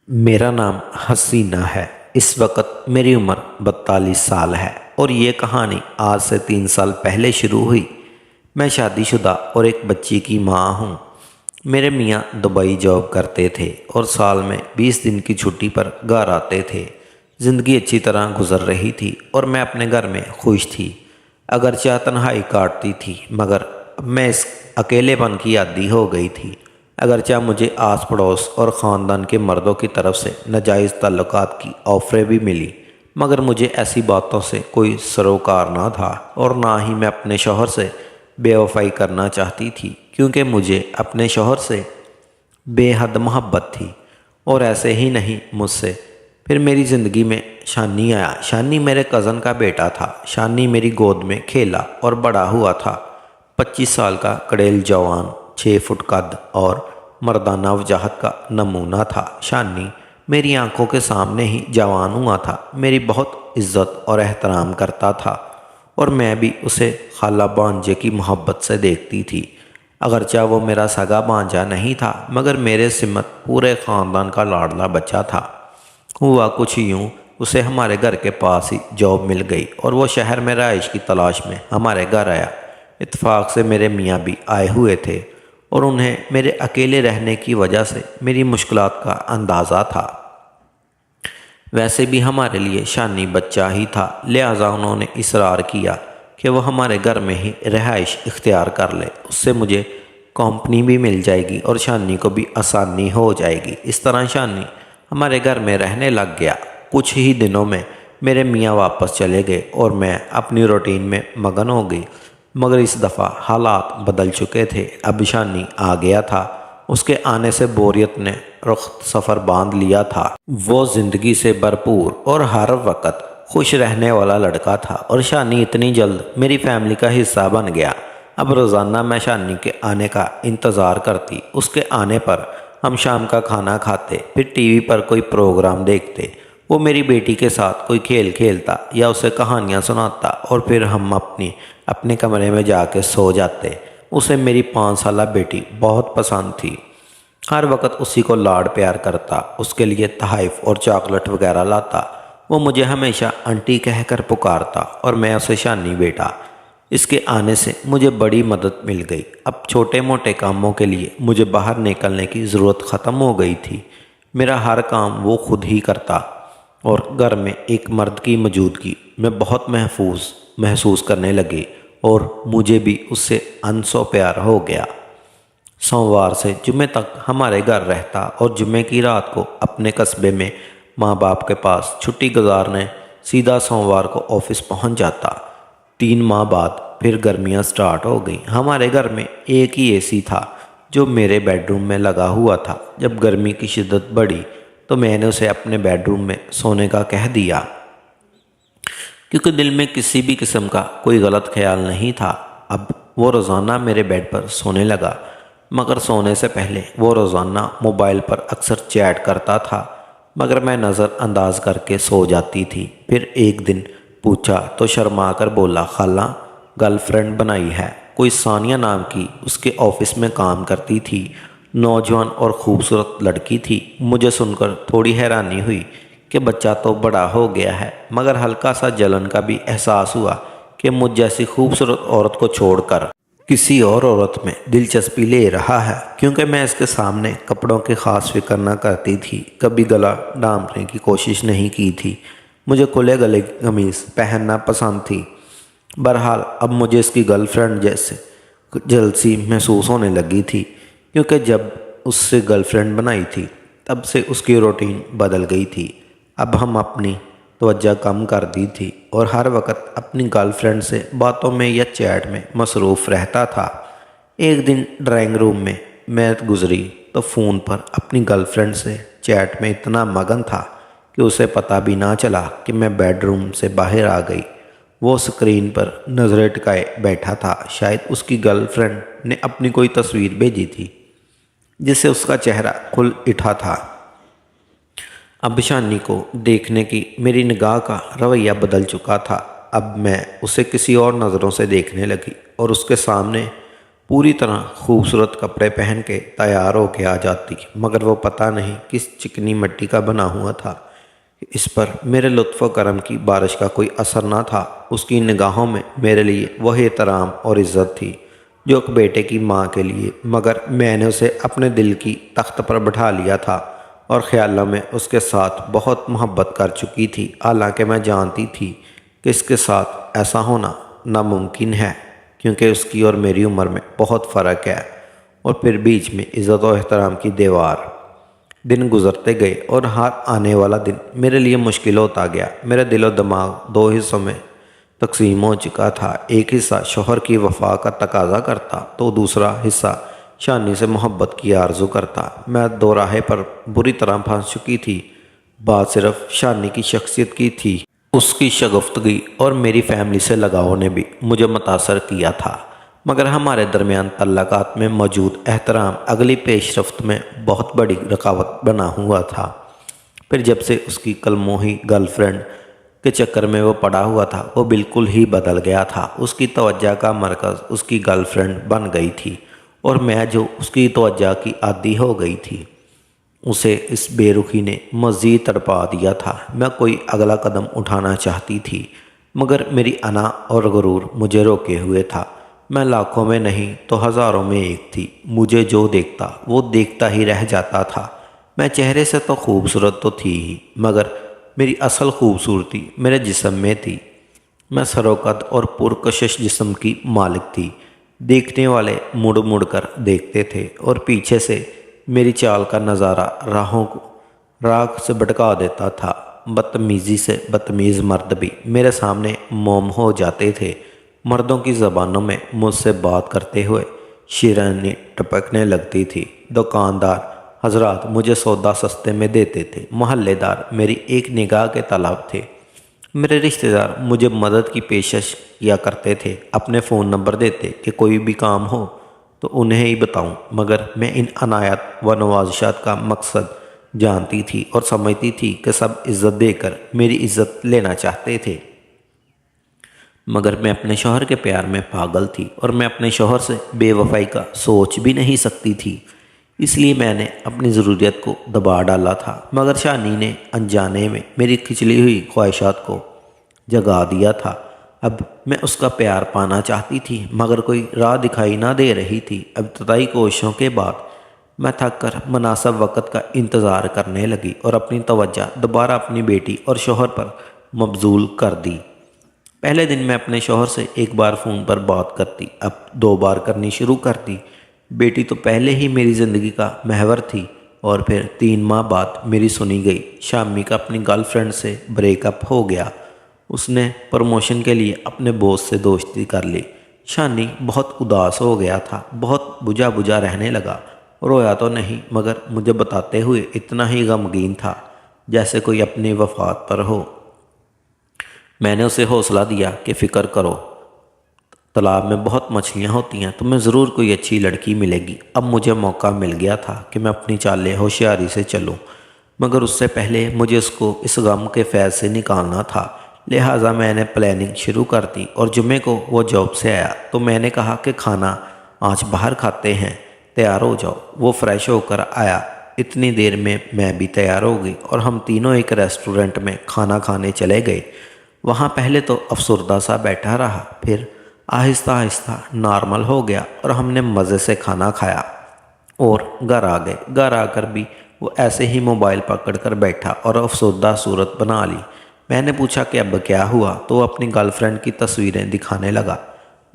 میرا نام حسینہ ہے۔ اس وقت میری عمر 42 سال ہے اور یہ کہانی آج سے 3 سال پہلے شروع ہوئی۔ میں شادی شدہ اور ایک بچی کی ماں ہوں۔ میرے میاں دبئی جاب کرتے تھے اور سال میں 20 دن کی چھٹی پر گھر آتے تھے۔ زندگی اچھی طرح گزر رہی تھی اور میں اپنے گھر میں خوش تھی، اگرچہ تنہائی کاٹتی تھی، مگر اب میں اس اکیلے پن کی عادی ہو گئی تھی۔ اگرچہ مجھے آس پڑوس اور خاندان کے مردوں کی طرف سے ناجائز تعلقات کی آفریں بھی ملی، مگر مجھے ایسی باتوں سے کوئی سروکار نہ تھا اور نہ ہی میں اپنے شوہر سے بے وفائی کرنا چاہتی تھی، کیونکہ مجھے اپنے شوہر سے بے حد محبت تھی اور ایسے ہی نہیں مجھ سے۔ پھر میری زندگی میں شانی آیا۔ شانی میرے کزن کا بیٹا تھا۔ شانی میری گود میں کھیلا اور بڑا ہوا تھا۔ 25 سال کا کڑیل جوان، 6 فٹ قد اور مردانہ وجاہت کا نمونہ تھا۔ شانی میری آنکھوں کے سامنے ہی جوان ہوا تھا، میری بہت عزت اور احترام کرتا تھا اور میں بھی اسے خالہ بانجے کی محبت سے دیکھتی تھی۔ اگرچہ وہ میرا سگا بانجا نہیں تھا، مگر میرے سمت پورے خاندان کا لاڈلا بچہ تھا۔ ہوا کچھ یوں، اسے ہمارے گھر کے پاس ہی جاب مل گئی اور وہ شہر میں رہائش کی تلاش میں ہمارے گھر آیا۔ اتفاق سے میرے میاں بھی آئے ہوئے تھے اور انہیں میرے اکیلے رہنے کی وجہ سے میری مشکلات کا اندازہ تھا۔ ویسے بھی ہمارے لیے شانی بچہ ہی تھا، لہٰذا انہوں نے اصرار کیا کہ وہ ہمارے گھر میں ہی رہائش اختیار کر لے، اس سے مجھے کمپنی بھی مل جائے گی اور شانی کو بھی آسانی ہو جائے گی۔ اس طرح شانی ہمارے گھر میں رہنے لگ گیا۔ کچھ ہی دنوں میں میرے میاں واپس چلے گئے اور میں اپنی روٹین میں مگن ہو گئی، مگر اس دفعہ حالات بدل چکے تھے۔ اب شانی آ گیا تھا۔ اس کے آنے سے بوریت نے رخت سفر باندھ لیا تھا۔ وہ زندگی سے بھرپور اور ہر وقت خوش رہنے والا لڑکا تھا اور شانی اتنی جلد میری فیملی کا حصہ بن گیا۔ اب روزانہ میں شانی کے آنے کا انتظار کرتی۔ اس کے آنے پر ہم شام کا کھانا کھاتے، پھر ٹی وی پر کوئی پروگرام دیکھتے۔ وہ میری بیٹی کے ساتھ کوئی کھیل کھیلتا یا اسے کہانیاں سناتا اور پھر ہم اپنے کمرے میں جا کے سو جاتے۔ اسے میری 5 سالہ بیٹی بہت پسند تھی، ہر وقت اسی کو لاڈ پیار کرتا، اس کے لیے تحائف اور چاکلیٹ وغیرہ لاتا۔ وہ مجھے ہمیشہ آنٹی کہہ کر پکارتا اور میں اسے شانی بیٹا۔ اس کے آنے سے مجھے بڑی مدد مل گئی۔ اب چھوٹے موٹے کاموں کے لیے مجھے باہر نکلنے کی ضرورت ختم ہو گئی تھی۔ میرا ہر کام وہ خود ہی کرتا اور گھر میں ایک مرد کی موجودگی میں بہت محسوس کرنے لگی اور مجھے بھی اس سے انسو پیار ہو گیا۔ سوموار سے جمعے تک ہمارے گھر رہتا اور جمعے کی رات کو اپنے قصبے میں ماں باپ کے پاس چھٹی گزارنے سیدھا سوموار کو آفس پہنچ جاتا۔ 3 ماہ بعد پھر گرمیاں سٹارٹ ہو گئیں۔ ہمارے گھر میں ایک ہی اے سی تھا جو میرے بیڈ روم میں لگا ہوا تھا۔ جب گرمی کی شدت بڑھی تو میں نے اسے اپنے بیڈ روم میں سونے کا کہہ دیا، کیونکہ دل میں کسی بھی قسم کا کوئی غلط خیال نہیں تھا۔ اب وہ روزانہ میرے بیڈ پر سونے لگا، مگر سونے سے پہلے وہ روزانہ موبائل پر اکثر چیٹ کرتا تھا، مگر میں نظر انداز کر کے سو جاتی تھی۔ پھر ایک دن پوچھا تو شرما کر بولا، خالہ گرل فرینڈ بنائی ہے، کوئی ثانیہ نام کی اس کے آفس میں کام کرتی تھی، نوجوان اور خوبصورت لڑکی تھی۔ مجھے سن کر تھوڑی حیرانی ہوئی کہ بچہ تو بڑا ہو گیا ہے، مگر ہلکا سا جلن کا بھی احساس ہوا کہ مجھ جیسی خوبصورت عورت کو چھوڑ کر کسی اور عورت میں دلچسپی لے رہا ہے، کیونکہ میں اس کے سامنے کپڑوں کی خاص فکر نہ کرتی تھی، کبھی گلا ڈھانپنے کی کوشش نہیں کی تھی۔ مجھے کھلے گلے کی قمیض پہننا پسند تھی۔ بہرحال اب مجھے اس کی گرل فرینڈ جیسے جلسی محسوس ہونے لگی تھی، کیونکہ جب اس سے گرل فرینڈ بنائی تھی تب سے اس کی روٹین بدل گئی تھی۔ اب ہم اپنی توجہ کم کر دی تھی اور ہر وقت اپنی گرل فرینڈ سے باتوں میں یا چیٹ میں مصروف رہتا تھا۔ ایک دن ڈرائنگ روم میں گزری تو فون پر اپنی گرل فرینڈ سے چیٹ میں اتنا مگن تھا کہ اسے پتہ بھی نہ چلا کہ میں بیڈ روم سے باہر آ گئی۔ وہ اسکرین پر نظریں ٹکائے بیٹھا تھا۔ شاید اس کی گرل فرینڈ نے اپنی کوئی تصویر بھیجی تھی جس سے اس کا چہرہ کھل اٹھا تھا۔ اب شانی کو دیکھنے کی میری نگاہ کا رویہ بدل چکا تھا۔ اب میں اسے کسی اور نظروں سے دیکھنے لگی اور اس کے سامنے پوری طرح خوبصورت کپڑے پہن کے تیار ہو کے آ جاتی، مگر وہ پتہ نہیں کس چکنی مٹی کا بنا ہوا تھا۔ اس پر میرے لطف و کرم کی بارش کا کوئی اثر نہ تھا۔ اس کی نگاہوں میں میرے لیے وہی احترام اور عزت تھی جو ایک بیٹے کی ماں کے لیے، مگر میں نے اسے اپنے دل کی تخت پر بٹھا لیا تھا اور خیالوں میں اس کے ساتھ بہت محبت کر چکی تھی، حالانکہ میں جانتی تھی کہ اس کے ساتھ ایسا ہونا ناممکن ہے، کیونکہ اس کی اور میری عمر میں بہت فرق ہے، اور پھر بیچ میں عزت و احترام کی دیوار۔ دن گزرتے گئے اور ہر آنے والا دن میرے لیے مشکل ہوتا گیا۔ میرا دل و دماغ دو حصوں میں تقسیم ہو چکا تھا۔ ایک حصہ شوہر کی وفا کا تقاضا کرتا تو دوسرا حصہ شانی سے محبت کی آرزو کرتا۔ میں دو راہے پر بری طرح پھنس چکی تھی۔ بات صرف شانی کی شخصیت کی تھی۔ اس کی شگفتگی اور میری فیملی سے لگاؤ نے بھی مجھے متاثر کیا تھا، مگر ہمارے درمیان تعلقات میں موجود احترام اگلی پیش رفت میں بہت بڑی رکاوٹ بنا ہوا تھا۔ پھر جب سے اس کی کلموہی گرل فرینڈ کے چکر میں وہ پڑا ہوا تھا، وہ بالکل ہی بدل گیا تھا۔ اس کی توجہ کا مرکز اس کی گرل فرینڈ بن گئی تھی، اور میں جو اس کی توجہ کی عادی ہو گئی تھی، اسے اس بے رخی نے مزید تڑپا دیا تھا۔ میں کوئی اگلا قدم اٹھانا چاہتی تھی، مگر میری انا اور غرور مجھے روکے ہوئے تھا۔ میں لاکھوں میں نہیں تو ہزاروں میں ایک تھی۔ مجھے جو دیکھتا وہ دیکھتا ہی رہ جاتا تھا۔ میں چہرے سے تو خوبصورت تو تھی ہی، مگر میری اصل خوبصورتی میرے جسم میں تھی۔ میں سروقد اور پرکشش جسم کی مالک تھی۔ دیکھنے والے مڑ مڑ کر دیکھتے تھے، اور پیچھے سے میری چال کا نظارہ راہ سے بھٹکا دیتا تھا۔ بدتمیزی سے بدتمیز مرد بھی میرے سامنے موم ہو جاتے تھے۔ مردوں کی زبانوں میں مجھ سے بات کرتے ہوئے شیرینی ٹپکنے لگتی تھی۔ دکاندار حضرات مجھے سودا سستے میں دیتے تھے۔ محلے دار میری ایک نگاہ کے طلب تھے۔ میرے رشتہ دار مجھے مدد کی پیشکش کیا کرتے تھے، اپنے فون نمبر دیتے کہ کوئی بھی کام ہو تو انہیں ہی بتاؤں، مگر میں ان عنایات و نوازشات کا مقصد جانتی تھی اور سمجھتی تھی کہ سب عزت دے کر میری عزت لینا چاہتے تھے، مگر میں اپنے شوہر کے پیار میں پاگل تھی، اور میں اپنے شوہر سے بے وفائی کا سوچ بھی نہیں سکتی تھی۔ اس لیے میں نے اپنی ضروریت کو دبا ڈالا تھا، مگر شانی نے انجانے میں میری کھچلی ہوئی خواہشات کو جگا دیا تھا۔ اب میں اس کا پیار پانا چاہتی تھی، مگر کوئی راہ دکھائی نہ دے رہی تھی۔ ابتدائی کوششوں کے بعد میں تھک کر مناسب وقت کا انتظار کرنے لگی اور اپنی توجہ دوبارہ اپنی بیٹی اور شوہر پر مبذول کر دی۔ پہلے دن میں اپنے شوہر سے ایک بار فون پر بات کرتی، اب 2 بار کرنی شروع کر دی۔ بیٹی تو پہلے ہی میری زندگی کا محور تھی، اور پھر 3 ماہ بعد میری سنی گئی شامی کا اپنی گرل فرینڈ سے بریک اپ ہو گیا۔ اس نے پروموشن کے لیے اپنے باس سے دوستی کر لی۔ شانی بہت اداس ہو گیا تھا، بہت بجھا بجھا رہنے لگا۔ رویا تو نہیں، مگر مجھے بتاتے ہوئے اتنا ہی غمگین تھا جیسے کوئی اپنی وفات پر ہو۔ میں نے اسے حوصلہ دیا کہ فکر کرو، تالاب میں بہت مچھلیاں ہوتی ہیں، تمہیں ضرور کوئی اچھی لڑکی ملے گی۔ اب مجھے موقع مل گیا تھا کہ میں اپنی چالیں ہوشیاری سے چلوں، مگر اس سے پہلے مجھے اس کو اس غم کے فیض سے نکالنا تھا۔ لہٰذا میں نے پلاننگ شروع کر دی، اور جمعے کو وہ جاب سے آیا تو میں نے کہا کہ کھانا آج باہر کھاتے ہیں، تیار ہو جاؤ۔ وہ فریش ہو کر آیا۔ اتنی دیر میں میں بھی تیار ہو گئی، اور ہم تینوں ایک ریسٹورنٹ میں کھانا کھانے چلے گئے۔ وہاں پہلے تو افسردہ سا بیٹھا رہا، پھر آہستہ آہستہ نارمل ہو گیا، اور ہم نے مزے سے کھانا کھایا اور گھر آ گئے۔ گھر آ کر بھی وہ ایسے ہی موبائل پکڑ کر بیٹھا اور افسردہ صورت بنا لی۔ میں نے پوچھا کہ اب کیا ہوا، تو وہ اپنی گرل فرینڈ کی تصویریں دکھانے لگا۔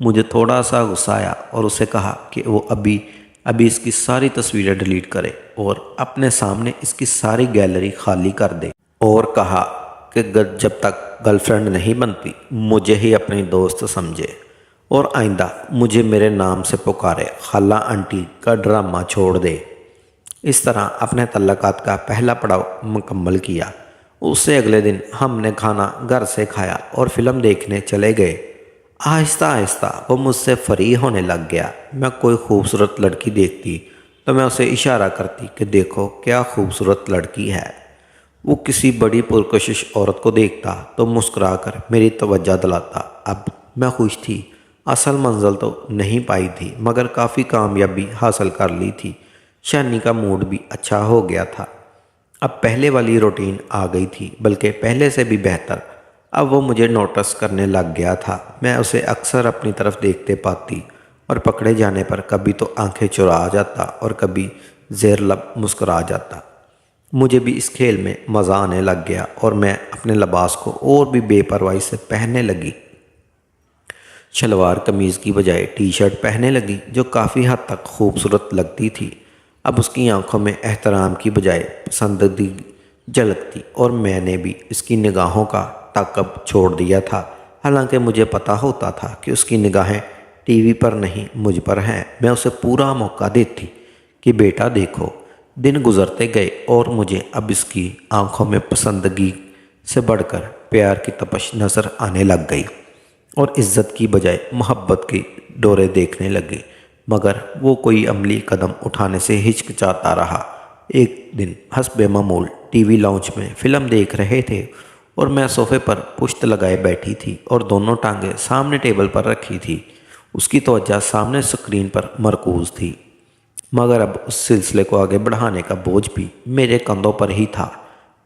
مجھے تھوڑا سا غصہ آیا اور اسے کہا کہ وہ ابھی اس کی ساری تصویریں ڈیلیٹ کرے اور اپنے سامنے اس کی ساری گیلری خالی کر دے، اور کہا کہ جب تک گرل فرینڈ نہیں بنتی مجھے ہی اپنی دوست سمجھے، اور آئندہ مجھے میرے نام سے پکارے، خالہ آنٹی کا ڈرامہ چھوڑ دے۔ اس طرح اپنے تعلقات کا پہلا پڑاؤ مکمل کیا۔ اس سے اگلے دن ہم نے کھانا گھر سے کھایا اور فلم دیکھنے چلے گئے۔ آہستہ آہستہ وہ مجھ سے فری ہونے لگ گیا۔ میں کوئی خوبصورت لڑکی دیکھتی تو میں اسے اشارہ کرتی کہ دیکھو کیا خوبصورت لڑکی ہے۔ وہ کسی بڑی پرکشش عورت کو دیکھتا تو مسکرا کر میری توجہ دلاتا۔ اب میں خوش تھی، اصل منزل تو نہیں پائی تھی مگر کافی کامیابی حاصل کر لی تھی۔ شانی کا موڈ بھی اچھا ہو گیا تھا۔ اب پہلے والی روٹین آ گئی تھی، بلکہ پہلے سے بھی بہتر۔ اب وہ مجھے نوٹس کرنے لگ گیا تھا۔ میں اسے اکثر اپنی طرف دیکھتے پاتی اور پکڑے جانے پر کبھی تو آنکھیں چرا جاتا اور کبھی زیر لب مسکرا جاتا۔ مجھے بھی اس کھیل میں مزہ آنے لگ گیا اور میں اپنے لباس کو اور بھی بے پرواہی سے پہننے لگی۔ شلوار قمیض کی بجائے ٹی شرٹ پہننے لگی جو کافی حد تک خوبصورت لگتی تھی۔ اب اس کی آنکھوں میں احترام کی بجائے پسندیدگی جھلکتی اور میں نے بھی اس کی نگاہوں کا تعاقب چھوڑ دیا تھا۔ حالانکہ مجھے پتہ ہوتا تھا کہ اس کی نگاہیں ٹی وی پر نہیں مجھ پر ہیں۔ میں اسے پورا موقع دیتی کہ بیٹا دیکھو۔ دن گزرتے گئے اور مجھے اب اس کی آنکھوں میں پسندگی سے بڑھ کر پیار کی تپش نظر آنے لگ گئی اور عزت کی بجائے محبت کی ڈورے دیکھنے لگی، مگر وہ کوئی عملی قدم اٹھانے سے ہچکچاتا رہا۔ ایک دن حسب معمول ٹی وی لاؤنج میں فلم دیکھ رہے تھے اور میں صوفے پر پشت لگائے بیٹھی تھی اور دونوں ٹانگیں سامنے ٹیبل پر رکھی تھی۔ اس کی توجہ سامنے اسکرین پر مرکوز تھی، مگر اب اس سلسلے کو آگے بڑھانے کا بوجھ بھی میرے کندھوں پر ہی تھا۔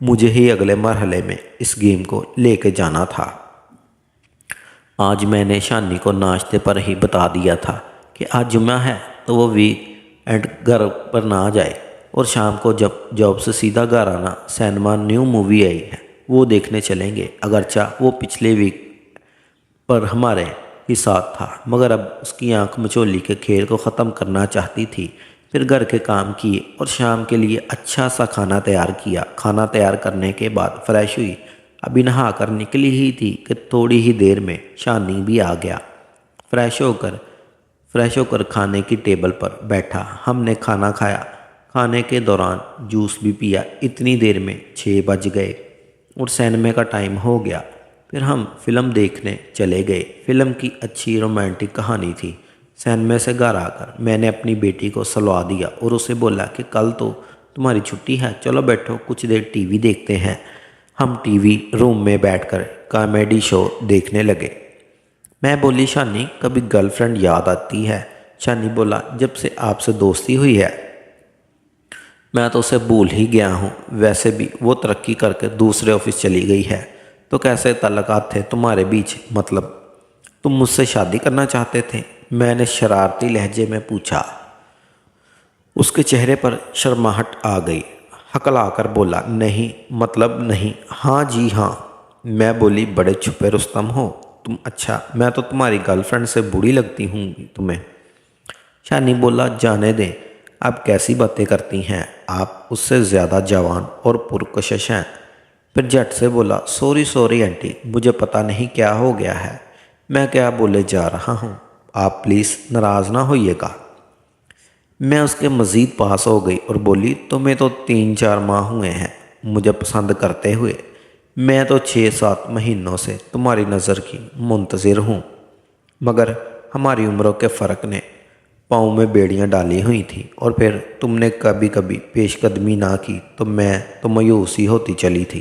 مجھے ہی اگلے مرحلے میں اس گیم کو لے کے جانا تھا۔ آج میں نے شانی کو ناشتے پر ہی بتا دیا تھا کہ آج جمعہ ہے تو وہ ویک اینڈ گھر پر نہ جائے اور شام کو جب جاب سے سیدھا گھر آنا سینما نیو مووی آئی ہے وہ دیکھنے چلیں گے۔ اگرچہ وہ پچھلے ویک پر ہمارے ہی ساتھ تھا، مگر اب اس کی آنکھ مچولی کے کھیل کو ختم کرنا چاہتی تھی۔ پھر گھر کے کام کیے اور شام کے لیے اچھا سا کھانا تیار کیا۔ کھانا تیار کرنے کے بعد فریش ہوئی، ابھی نہا کر نکلی ہی تھی کہ تھوڑی ہی دیر میں شانی بھی آ گیا۔ فریش ہو کر کھانے کی ٹیبل پر بیٹھا۔ ہم نے کھانا کھایا، کھانے کے دوران جوس بھی پیا۔ اتنی دیر میں 6 بج گئے اور سینما کا ٹائم ہو گیا۔ پھر ہم فلم دیکھنے چلے گئے۔ فلم کی اچھی رومانٹک کہانی تھی۔ سینما سے گھر آ کر میں نے اپنی بیٹی کو سلوا دیا اور اسے بولا کہ کل تو تمہاری چھٹی ہے، چلو بیٹھو کچھ دیر ٹی وی دیکھتے ہیں۔ ہم ٹی وی روم میں بیٹھ کر کامیڈی شو دیکھنے لگے۔ میں بولی شانی کبھی گرل فرینڈ یاد آتی ہے؟ شانی بولا جب سے آپ سے دوستی ہوئی ہے میں تو اسے بھول ہی گیا ہوں۔ ویسے بھی وہ ترقی کر کے دوسرے آفس چلی گئی ہے، تو کیسے تعلقات تھے تمہارے بیچ؟ مطلب تم مجھ سے شادی کرنا چاہتے تھے؟ میں نے شرارتی لہجے میں پوچھا۔ اس کے چہرے پر شرماہٹ آ گئی۔ ہکلا کر بولا نہیں، مطلب نہیں، ہاں جی ہاں۔ میں بولی بڑے چھپے رستم ہو تم۔ اچھا میں تو تمہاری گرل فرینڈ سے بری لگتی ہوں تمہیں؟ شانی بولا جانے دیں، اب کیسی باتیں کرتی ہیں آپ، اس سے زیادہ جوان اور پرکشش ہیں۔ پھر جھٹ سے بولا سوری آنٹی، مجھے پتہ نہیں کیا ہو گیا ہے، میں کیا بولے جا رہا ہوں، آپ پلیز ناراض نہ ہوئیے گا۔ میں اس کے مزید پاس ہو گئی اور بولی تمہیں تو 3-4 ماہ ہوئے ہیں مجھے پسند کرتے ہوئے، میں تو 6-7 مہینوں سے تمہاری نظر کی منتظر ہوں، مگر ہماری عمروں کے فرق نے پاؤں میں بیڑیاں ڈالی ہوئی تھیں اور پھر تم نے کبھی پیش قدمی نہ کی تو میں تو مایوس ہی ہوتی چلی تھی۔